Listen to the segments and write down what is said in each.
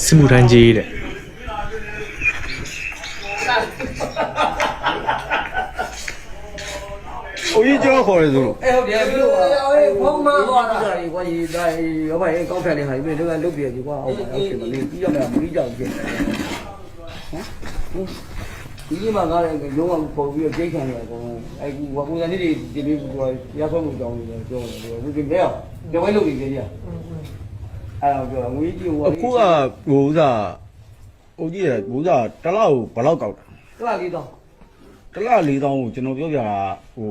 စစ်မှုထမ်းကြီးတဲ့ 我一叫好的都。哎，好的，比如我妈说的，我一在要不然搞饭的还因为这个路边的话，我要去嘛，你比较没比较去。你嘛讲那个用我跑比较健康的，哎，我估计你的这边说也算不着的，叫我这边啊，这外路的这些。哎呀，叫我一句我。အခုကဟိုစားဟိုကြီးရဟိုစားတစ်လောက်ဘယ်လောက်ကောက်တာ 这哪里的？ တစ်လ4000ကိုကျွန်တော်ပြောပြတာဟို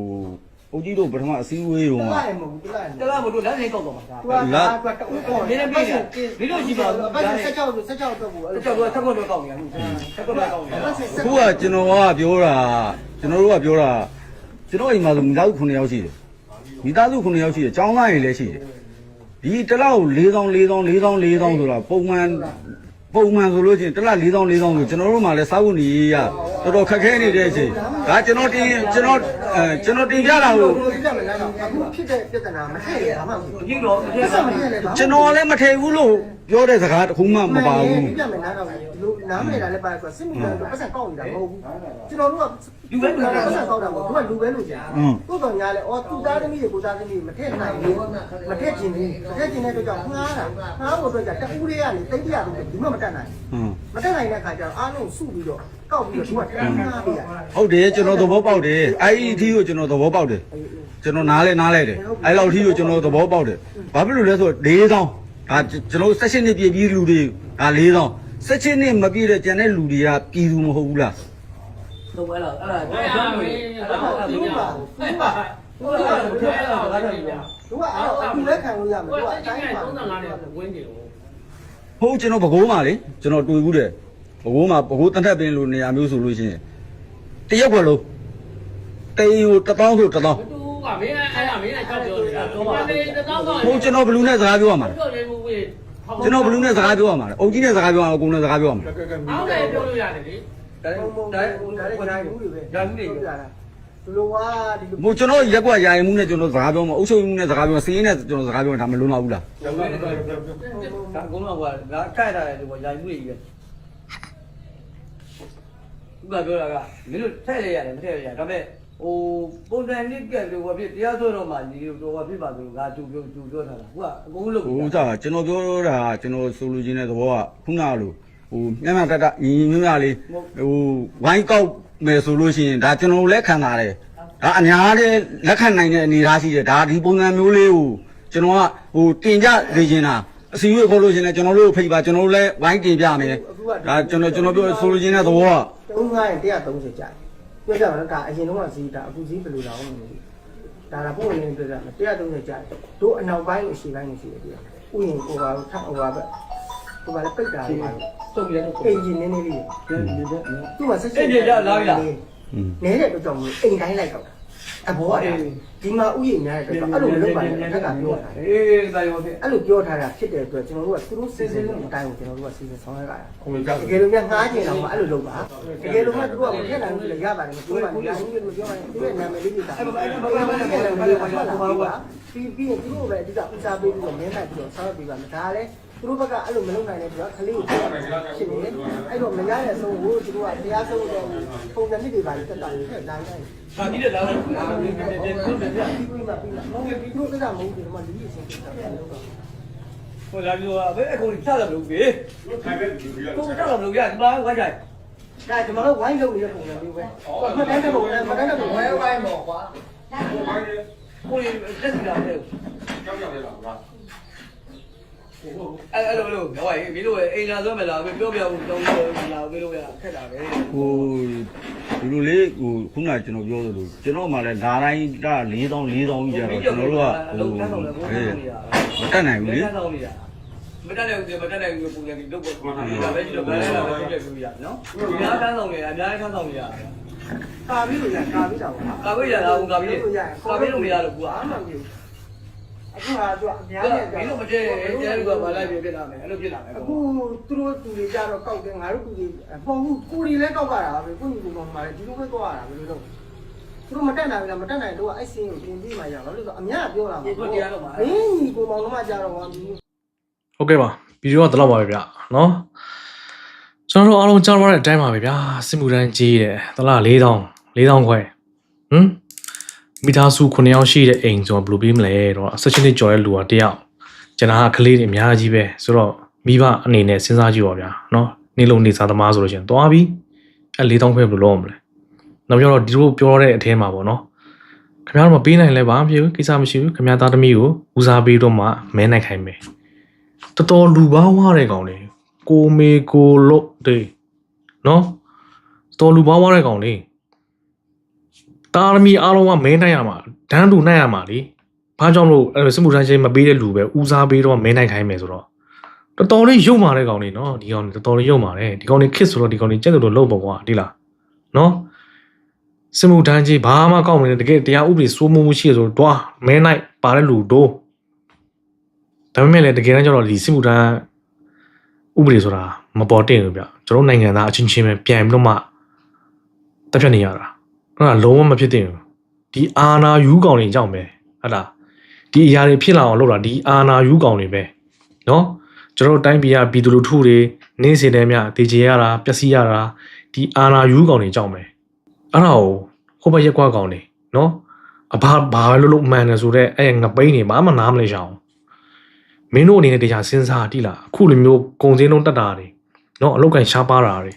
အုတ်ကြီးတို့ပထမအစည်းအဝေးတုန်းက 这哪不都两人搞搞嘛？你那边的，你都去吧？这叫做这叫多搞的，这个搞的。 အခုကကျွန်တော်ကပြောတာကျွန်တော်တို့ကပြောတာကျွန်တော်အိမ်မှာဆိုမိသားစု9ယောက်ရှိတယ်မိသားစု9ယောက်ရှိတယ်ចောင်းသားတွေလည်းရှိတယ်ဒီတစ်လောက်4000ဆိုတာပုံမှန်ဆိုလို့ချင်းတစ်လ4000ဆိုကျွန်တော်တို့မှလည်းစားဖို့နေရတော်တော်ခက်ခဲနေတဲ့အချိန်ဒါကျွန်တော်တင်ပြတာကို ဖြစ်တဲ့ပြဿနာမထည့်ရဘာမှမဟုတ် ဒီတော့ ဘူးဆက်မထည့်လဲဘာ ကျွန်တော်လည်းမထည့်ဘူးလို့ပြောတဲ့စကားတစ်ခုမှမပါဘူး ပြမယ်နားတော့လူနားမလဲတာလည်းပါဆိုစစ်မှုထမ်းတော့ပတ်စံကောက်နေတာမဟုတ်ဘူးကျွန်တော်တို့ကလူပဲလူပတ်စံကောက်တာမဟုတ်သူကလူပဲလို့ကြာတိုးတော်ညာလဲအော်သူသားသမီးတွေကိုသားသမီးမထည့်နိုင်ဘူးမထည့်ခြင်းဘူးမထည့်ခြင်းတဲ့အတွက်ကြောင့်ငှားဖို့အတွက်ကြာတကူလေးကနေတိတ်ပြရတယ်ဒီမှမတတ်နိုင်မတတ်နိုင်တဲ့ခါကျတော့အားလုံးစုပြီးတော့ကောက်ပြီးတော့သူကငှားပေးရတယ် ဟုတ်တယ်ကျွန်တော်သဘောပေါက်တယ်အဲ့ဒီအထီးကိုကျွန်တော်သဘောပေါက်တယ်ကျွန်တော်နားလဲတယ်အဲ့လောက်အထီးကိုကျွန်တော်သဘောပေါက်တယ်ဘာဖြစ်လို့လဲဆိုတော့4000ဒါကျွန်တော်16နှစ်ပြည့်ပြီးလူတွေဒါ4000 16နှစ်မပြည့်တဲ့ကျန်တဲ့လူတွေကပြည်သူမဟုတ်ဘူးလား တော့ဝဲလာအဲ့ဒါ သူကအခုလက်ခံလို့ရမယ်သူကအတိုင်းပါ ဟုတ်ကျွန်တော်ဘကိုးမှာလေကျွန်တော်တွေ့ဘူးတယ်ဘကိုးမှာဘကိုးတန်ထက်ပင်လိုနေရာမျိုးဆိုလို့ရှိရင်တရက်ခွက်လုံးတိန်ကို1000ဆို1000 တူကမင်းအဲ့ဒါမင်းလည်းကြောက်ပြောနေတာတော့ပါလေ1000 ဟုတ်ကျွန်တော်ဘလူးနဲ့စကားပြောရမှာ ပြောရင်ဘူးဝေး ကျွန်တော်ဘလူးနဲ့စကားပြောရမှာအုပ်ကြီးနဲ့စကားပြောရမှာအကုန်နဲ့စကားပြောရမှာ အောက်လည်းပြောလို့ရတယ်လေ ဒါလည်းဘူးတွေပဲသူလိုကဒီလို မို့ကျွန်တော်ရက်ကွက်ယာရင်မှုနဲ့ကျွန်တော်စကားပြောမှာအုပ်ချုပ်မှုနဲ့စကားပြောစီးရင်နဲ့ကျွန်တော်စကားပြောတာမလွန်တော့ဘူးလား ဒါကုန်းတော့ကဒါကိုက်တာလေဒီကရိုင်မှုတွေကြီးပဲသူကပြောတာကမင်းတို့ထည့်ရရတယ်မထည့်ရရဒါပေမဲ့ဟိုပုံစံနည်းကဲလို့ဖြစ်တရားစွဲတော့မှဒီလိုတော့ဖြစ်ပါဆိုငါသူပြောထားတာဟုတ်ကအကုန်လုံး ဟိုစားကျွန်တော်ပြောတာကျွန်တော်ဆိုလိုချင်တဲ့သဘောကခုနကလိုဟိုမျက်မှန်တတညီညီမြလေးဟိုဝိုင်းကောက်မယ်ဆိုလို့ရှိရင်ဒါကျွန်တော်လက်ခံတာတယ်ဒါအများနဲ့လက်ခံနိုင်တဲ့အနေအထားရှိတယ်ဒါဒီပုံစံမျိုးလေးကိုကျွန်တော်ကဟိုတင်ကြလေချင်တာအစီအဝေးခေါ်လို့ရှိရင်လည်းကျွန်တော်တို့ဖိတ်ပါကျွန်တော်တို့လည်းဝိုင်းတင်ပြမယ်ဒါကျွန်တော်ပြောဆိုလိုချင်တဲ့သဘောက 300ရင်130ကျတယ်ပြောကြမှာဒါအရင်တော့ဈေးဒါအခုဈေးဘယ်လိုတောင်းလဲမသိဒါကပုံနေပြောကြမှာ130ကျတယ်တို့အနောက်ပိုင်းကိုရှေ့ပိုင်းကိုရှိတယ်ပြဥယျာဉ်ကိုပါထပ်ဟိုပါပဲဟိုပါလည်းပိတ်တာလေ စုံရတော့ အင်ဂျင်နည်းနည်းလေးသူ့မှာဆက်ဆက်နေတဲ့အတွက်ကြောင့်အိမ်တိုင်းလိုက်တော့အဘောကဒီမှာဥယျာဉ်များတဲ့အတွက်အဲ့လိုမလုပ်ပါနဲ့အထက်ကပြောတာ အေးဒါရောဖြစ် အဲ့လိုပြောထားတာဖြစ်တဲ့အတွက်ကျွန်တော်တို့ကသူတို့စီစဉ်တဲ့အတိုင်းကိုကျွန်တော်တို့ကစီစဉ်ဆောင်ရွက်ကြတာတကယ်လို့များငှားကျင်တော့မှအဲ့လိုလုပ်ပါတကယ်လို့မှသူတို့ကမထက်နိုင်ဘူးလေရပါတယ်မပြောပါဘူးညာကြီးလို့ပြောပါတယ်သူရဲ့နာမည်လေးကြီးတာပြီးရင်သူတို့ပဲအဓိကဦးစားပေးပြီးတော့မင်းနိုင်ပြီးတော့ဆောင်ရွက်ပေးပါမယ်ဒါလည်းသူတို့ဘက်ကအဲ့လိုမလုပ်နိုင်တဲ့ပြီးတော့ခလေးကိုဖြစ်နေအဲ့တော့မရတဲ့အဆုံးကိုသူတို့ကတရားဆုံးတော့ပုံစံနည်းတွေပါတက်တာထည့်တိုင်းတိုင်း ဒါကြီးတဲ့လားဟုတ်တယ် ပြီးမှပြီးမှမဟုတ်ဘူးသူတို့ကမဟုတ်ဘူးဒီမှာလူကြီးအချင်းချင်းတယ်လို့တော့ ဟိုလာပြီးတော့ဘယ်အခုချတယ်လို့ပြေကိုချတယ်လို့ရဒီမှာဝိုင်းကြိုင် ဒါကျွန်တော်တို့ဝိုင်းလုပ်နေတဲ့ပုံစံမျိုးပဲမတန်းတဲ့ပုံစံမတန်းတဲ့ပုံစံဝိုင်းပေါ့ကွာ ကိုယ်တက်စီလာတယ် ကြောက်ကြောက်လေးပါကွာ အဲ့လိုဟိုမင်းတို့အိမ်လာဆွဲမလားပြောပြအောင်တောင်းလို့လာပြီးလို့ရခက်တာပဲ ဟိုဒီလိုလေးဟိုခုနကကျွန်တော်ပြောသလိုကျွန်တော်မှလည်းဓာတိုင်းက4000ကြီးကြတော့ကျွန်တော်တို့ကဟိုမတက်နိုင်ဘူးလေ မတက်နိုင်ဘူးမတက်နိုင်ဘူးပုံစံဒီလုပ်ဖို့ဒါပဲကြည့်တော့ဘယ်လာပဲပြည့်ပြည့်ရနော်အများတန်းဆောင်နေအများတန်းဆောင်နေရ ကာပြီးလို့ရကာပြီးတော့ ကာပြီးရလားကာပြီးလို့မရလို့ကွာ အခုဟာသူအများနဲ့ မင်းတို့မတည့်ကျဲလူကဘာလိုက်ပြဖြစ်လာမယ်အဲ့လိုဖြစ်လာမယ် အခုသူတို့သူတွေကြတော့ကောက်တယ်ငါတို့သူတွေပေါ့ဘူးကိုရီလည်းကောက်ကြတာပဲကိုညီကိုကောင်မှလည်းဒီလိုပဲသွားရတာဘယ်လိုလုပ်သူတို့မတက်နိုင်ဘူးလားမတက်နိုင်တော့အဲ့စင်းကိုပြင်ပြီးမှရအောင်လို့ဆိုအများပြောတာမဟုတ်ဘူးမင်းညီကိုမောင်တို့မှကြတော့ ဟုတ်ကဲ့ပါဗီဒီယိုကတော့ပါပဲဗျာနော်ကျွန်တော်တို့အားလုံးကြားရတဲ့အတိုင်းပါပဲဗျာစစ်မှုထမ်းကြီးတယ်တလား4000ခွဲမိသားစု9ယောက်ရှိတဲ့အိမ်ဆိုတော့ဘယ်လိုပြီးမလဲတော့16နှစ်ကျော်တဲ့လူကတယောက်ကျွန်တော်ကကလေးတွေအများကြီးပဲဆိုတော့မိဘအနေနဲ့စဉ်းစားကြည့်ပါဗျာနော်နေလုံးနေစားသမားဆိုလို့ရှိရင်သွားပြီအဲ4000ခွဲဘယ်လိုလုပ်မလဲနောက်ပြောတော့ဒီလိုပြောတဲ့အထဲမှာပေါ့နော်ခင်ဗျားတို့မပေးနိုင်လဲပါမဖြစ်ဘူးကိစ္စမရှိဘူးခင်ဗျားသားသမီးကိုဦးစားပေးတော့မှမဲနိုင်ခိုင်းမယ်တော်တော်လူပေါင်းဝတဲ့ကောင်လေးကိုမေကိုလို့တေးနော်တော်လူပေါင်းဝတဲ့ကောင်လေးတာသမီအားလုံးကမဲနိုင်ရမှာဒန်းတူနိုင်ရမှာလေဘာကြောင့်လို့အဲ့စစ်မှုထမ်းချင်းမပေးတဲ့လူပဲဦးစားပေးတော့မဲနိုင်ခိုင်းမယ်ဆိုတော့တော်တော်လေးရုံမာတဲ့ကောင်လေးနော်ဒီကောင်တော်တော်လေးရုံမာတယ်ဒီကောင်လေးခစ်ဆိုတော့ဒီကောင်လေးကြက်တော်လို့ပေါ့ကွာဒီလားနော်စစ်မှုထမ်းချင်းဘာမှကောက်မနေတကယ်တရားဥပဒေစိုးမိုးမှုရှိရဆိုတော့တွားမဲနိုင်ပါတဲ့လူတို့ဒါပေမဲ့လည်းတကယ်တမ်းကျတော့ဒီစစ်မှုထမ်းဥပဒေဆိုတာမပေါ်တင်ဘူးဗျကျွန်တော်နိုင်ငံသားအချင်းချင်းပဲပြန်ပြီးတော့မှတက်ဖြတ်နေရတာအဲ့ဒါလုံးဝမဖြစ်တင်ဘူးဒီအာနာယူကောင်တွေကြောင့်ပဲဟုတ်လားဒီအရာတွေဖြစ်လာအောင်လုပ်တာဒီအာနာယူကောင်တွေပဲနော်ကျွန်တော်တိုင်းပြည်ကပြည်သူလူထုတွေနေစင်တယ်မြတေချေရတာပျက်စီးရတာဒီအာနာယူကောင်တွေကြောင့်ပဲအဲ့ဒါကိုဟိုဘက်ရက်ကွာကောင်တွေနော်အဘာလို့မှန်တယ်ဆိုတော့အဲ့ငပိန်းတွေဘာမှနားမလဲရှောင်းမင်းတို့အနေနဲ့တရားစဉ်းစားတိလားအခုလိုမျိုးကုံစင်းလုံးတက်တာတွေနော်အလောက်ကန်ရှားပါတာတွေ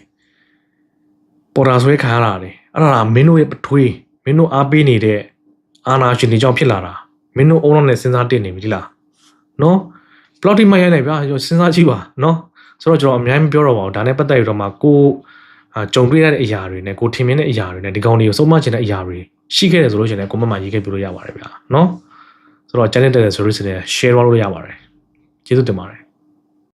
ပေါ်တာဆွဲခံရတာတွေအဲ့ဒါမင်းတို့ရဲ့ပထွေးမင်းတို့အားပေးနေတဲ့အာနာရှင်တွေကြောင့်ဖြစ်လာတာမင်းတို့အုံလုံးနဲ့စဉ်းစားတင်နေပြီတိလားနော် plot မရိုက်နိုင်ဗျာစဉ်းစားကြည့်ပါနော်ဆိုတော့ကျွန်တော်အများကြီးမပြောတော့ပါဘူးဒါနဲ့ပတ်သက်ပြီးတော့မှကိုကြုံတွေ့ရတဲ့အရာတွေနဲ့ကိုထင်မြင်တဲ့အရာတွေနဲ့ဒီကောင်တွေကိုစုံမချင်တဲ့အရာတွေရှိခဲ့တယ်ဆိုလို့ရှိရင်လည်းကိုမမရေးခဲ့ပြလို့ရပါတယ်ဗျာနော်ဆိုတော့ channel တက်တဲ့ service နဲ့ share လုပ်လို့ရပါတယ်ကျေးဇူးတင်ပါတယ်